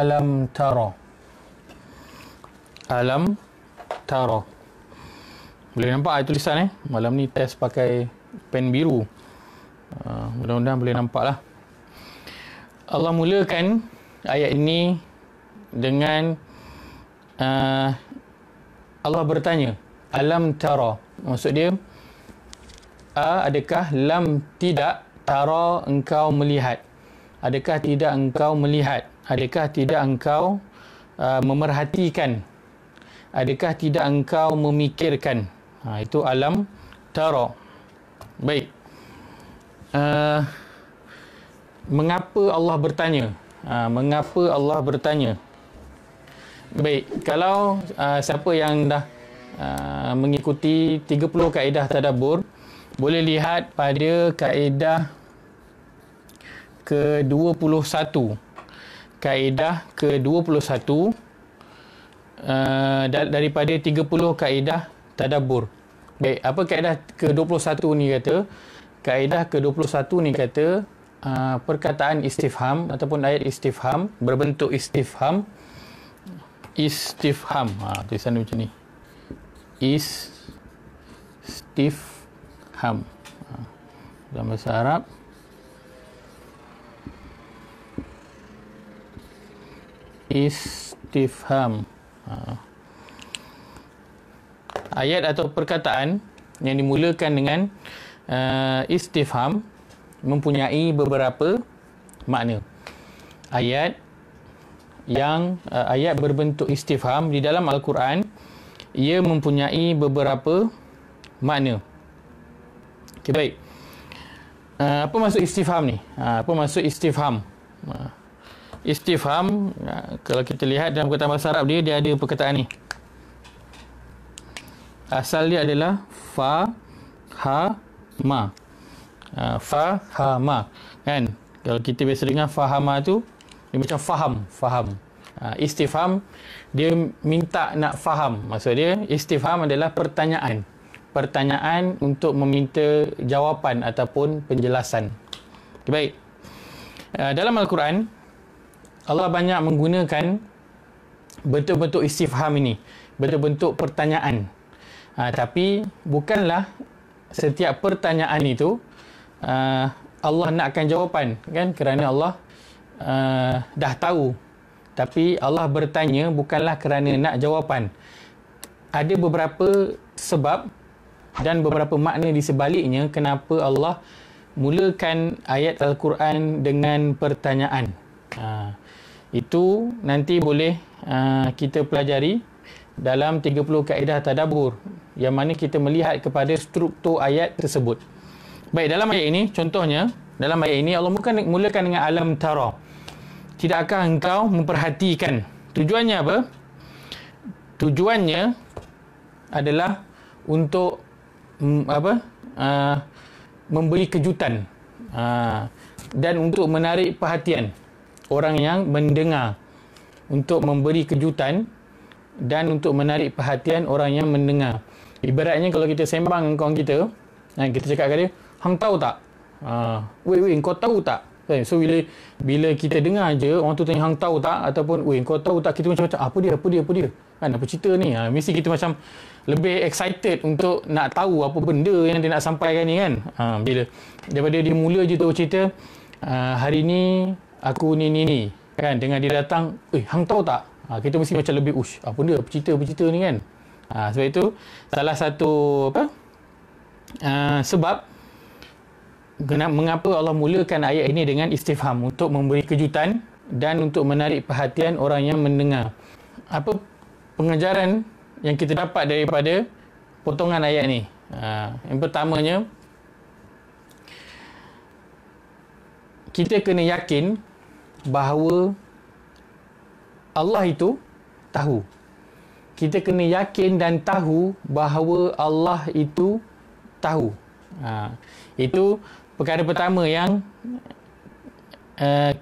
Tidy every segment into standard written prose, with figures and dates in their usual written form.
alam tara. Alam tara. Boleh nampak tulisan Malam ni test pakai pen biru. Mudah-mudahan boleh nampak lah. Allah mulakan ayat ini dengan Allah bertanya, alam tara. Maksud dia, adakah, lam tidak, tara engkau melihat. Adakah tidak engkau melihat? Adakah tidak engkau memerhatikan? Adakah tidak engkau memikirkan? Itu alam tara. Baik. Mengapa Allah bertanya? Mengapa Allah bertanya? Baik, kalau siapa yang dah mengikuti 30 kaedah tadabbur, boleh lihat pada kaedah ke-21. Kaedah ke-21 daripada 30 kaedah tadabbur. Baik, apa kaedah ke-21 ni kata? Kaedah ke-21 ni kata perkataan istifham ataupun ayat istifham berbentuk istifham. Tulisan macam ni. Istifham. Dalam bahasa Arab. Istifham. Ayat atau perkataan yang dimulakan dengan istifham mempunyai beberapa makna. Ayat berbentuk istifham di dalam Al-Quran, ia mempunyai beberapa makna. Okay, baik. Apa maksud istifham ni? Apa maksud istifham? Istifham, kalau kita lihat dalam perkataan bahasa Arab dia ada perkataan ni. Asal dia adalah fahama. Fahama. Kan? Kalau kita biasa dengar fahama tu, dia macam faham. Istifham, dia minta nak faham. Maksud dia, istifham adalah pertanyaan. Pertanyaan untuk meminta jawapan ataupun penjelasan. Okay, baik. Dalam Al-Quran, Allah banyak menggunakan bentuk-bentuk istifham ini. Bentuk-bentuk pertanyaan. Tapi bukanlah setiap pertanyaan itu Allah nakkan jawapan, kan? Kerana Allah dah tahu. Tapi Allah bertanya bukanlah kerana nak jawapan. Ada beberapa sebab dan beberapa makna di sebaliknya kenapa Allah mulakan ayat Al-Quran dengan pertanyaan. Itu nanti boleh kita pelajari dalam 30 kaedah tadabbur, yang mana kita melihat kepada struktur ayat tersebut. Baik, dalam ayat ini, contohnya, dalam ayat ini Allah mulakan dengan alam tara. Tidakkah engkau memperhatikan? Tujuannya apa? Tujuannya adalah untuk memberi kejutan dan untuk menarik perhatian orang yang mendengar, untuk memberi kejutan dan untuk menarik perhatian orang yang mendengar. Ibaratnya kalau kita sembang dengan kawan kita, kita cakap kat dia, hang tahu tak? Weh, kau tahu tak? So bila kita dengar je orang tu tanya hang tahu tak, ataupun weh kau tahu tak, kita macam apa dia kan, apa cerita ni, mesti kita macam lebih excited untuk nak tahu apa benda yang dia nak sampaikan ni, kan. Bila daripada dia mula je tu cerita, hari ni aku ni kan, dengan dia datang, hang tahu tak, kita mesti macam lebih apa cerita ni, kan. Sebab itu salah satu sebab mengapa Allah mulakan ayat ini dengan istifham, untuk memberi kejutan dan untuk menarik perhatian orang yang mendengar. Apa pengajaran yang kita dapat daripada potongan ayat ni? Yang pertamanya, kita kena yakin bahawa Allah itu tahu. Kita kena yakin dan tahu bahawa Allah itu tahu. Itu perkara pertama yang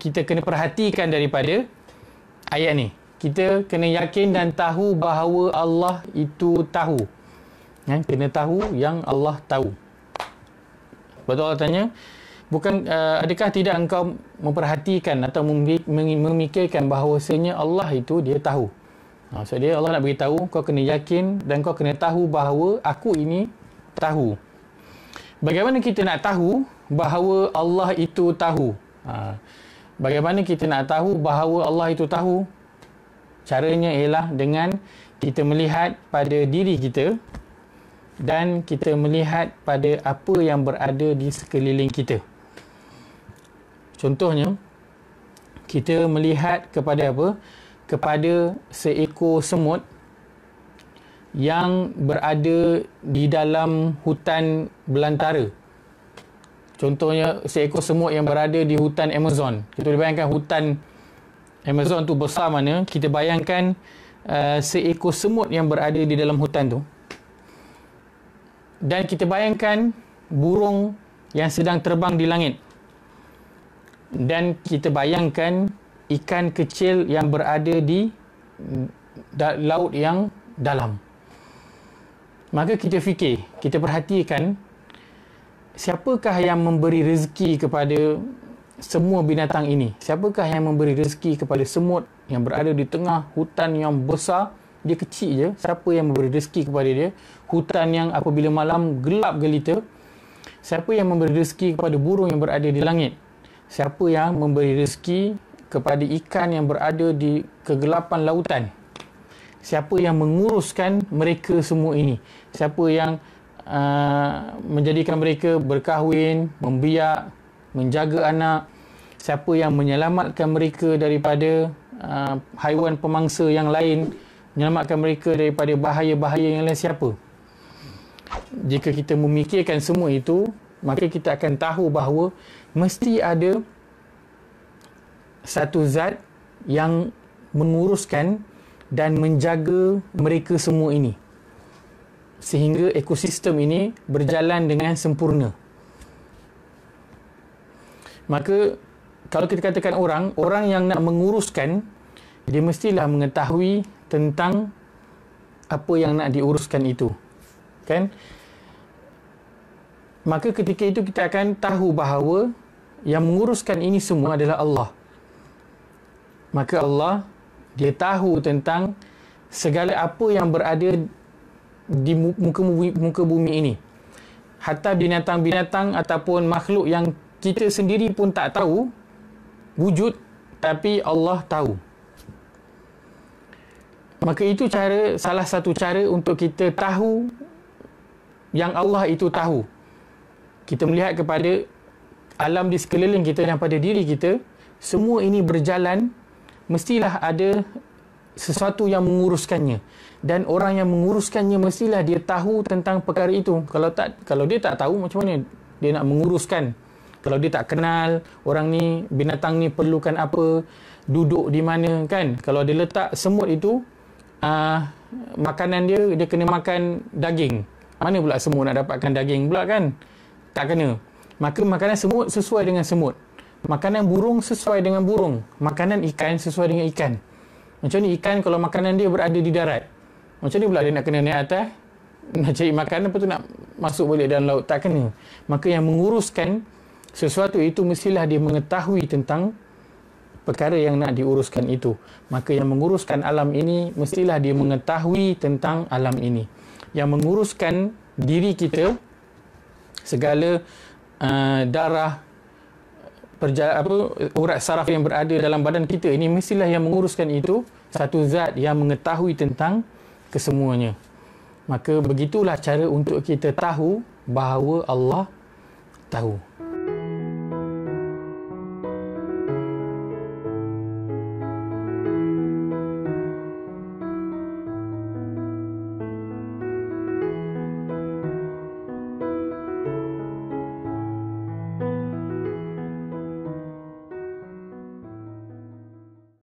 kita kena perhatikan daripada ayat ni. Kita kena yakin dan tahu bahawa Allah itu tahu. Kena tahu yang Allah tahu. Betul Allah tanya, Bukan adakah tidak engkau memperhatikan atau memikirkan bahawasanya Allah itu dia tahu. Maksud dia Allah nak beritahu kau kena yakin dan kau kena tahu bahawa aku ini tahu. Bagaimana kita nak tahu bahawa Allah itu tahu? Bagaimana kita nak tahu bahawa Allah itu tahu? Caranya ialah dengan kita melihat pada diri kita dan kita melihat pada apa yang berada di sekeliling kita. Contohnya, kita melihat kepada apa? Kepada seekor semut yang berada di dalam hutan belantara. Contohnya, seekor semut yang berada di hutan Amazon. Kita boleh bayangkan hutan Amazon tu besar mana. Kita bayangkan seekor semut yang berada di dalam hutan tu. Dan kita bayangkan burung yang sedang terbang di langit. Dan kita bayangkan ikan kecil yang berada di laut yang dalam. Maka kita fikir, kita perhatikan, siapakah yang memberi rezeki kepada semua binatang ini? Siapakah yang memberi rezeki kepada semut yang berada di tengah hutan yang besar? Dia kecil je. Siapa yang memberi rezeki kepada dia? Hutan yang apabila malam gelap gelita. Siapa yang memberi rezeki kepada burung yang berada di langit? Siapa yang memberi rezeki kepada ikan yang berada di kegelapan lautan? Siapa yang menguruskan mereka semua ini? Siapa yang menjadikan mereka berkahwin, membiak, menjaga anak? Siapa yang menyelamatkan mereka daripada haiwan pemangsa yang lain? Menyelamatkan mereka daripada bahaya-bahaya yang lain? Siapa? Jika kita memikirkan semua itu, maka kita akan tahu bahawa mesti ada satu zat yang menguruskan dan menjaga mereka semua ini sehingga ekosistem ini berjalan dengan sempurna. Maka kalau kita katakan orang yang nak menguruskan, dia mestilah mengetahui tentang apa yang nak diuruskan itu, kan? Maka ketika itu kita akan tahu bahawa yang menguruskan ini semua adalah Allah. Maka Allah, dia tahu tentang segala apa yang berada di muka bumi ini. Hatta binatang-binatang ataupun makhluk yang kita sendiri pun tak tahu wujud, tapi Allah tahu. Maka itu salah satu cara untuk kita tahu yang Allah itu tahu. Kita melihat kepada alam di sekeliling kita dan pada diri kita, semua ini berjalan, mestilah ada sesuatu yang menguruskannya. Dan orang yang menguruskannya mestilah dia tahu tentang perkara itu. Kalau dia tak tahu, macam mana dia nak menguruskan? Kalau dia tak kenal orang ni, binatang ni perlukan apa, duduk di mana, kan? Kalau dia letak semut itu, makanan dia kena makan daging. Mana pula semut nak dapatkan daging pula, kan? Tak kena. Maka makanan semut sesuai dengan semut. Makanan burung sesuai dengan burung. Makanan ikan sesuai dengan ikan. Macam ni ikan kalau makanan dia berada di darat. Macam ni pula dia nak kena naik atas, nak cari makanan, lepas tu nak masuk balik dalam laut. Tak kena. Maka yang menguruskan sesuatu itu mestilah dia mengetahui tentang perkara yang nak diuruskan itu. Maka yang menguruskan alam ini mestilah dia mengetahui tentang alam ini. Yang menguruskan diri kita, segala darah, urat saraf yang berada dalam badan kita ini, mestilah yang menguruskan itu satu zat yang mengetahui tentang kesemuanya. Maka begitulah cara untuk kita tahu bahawa Allah tahu.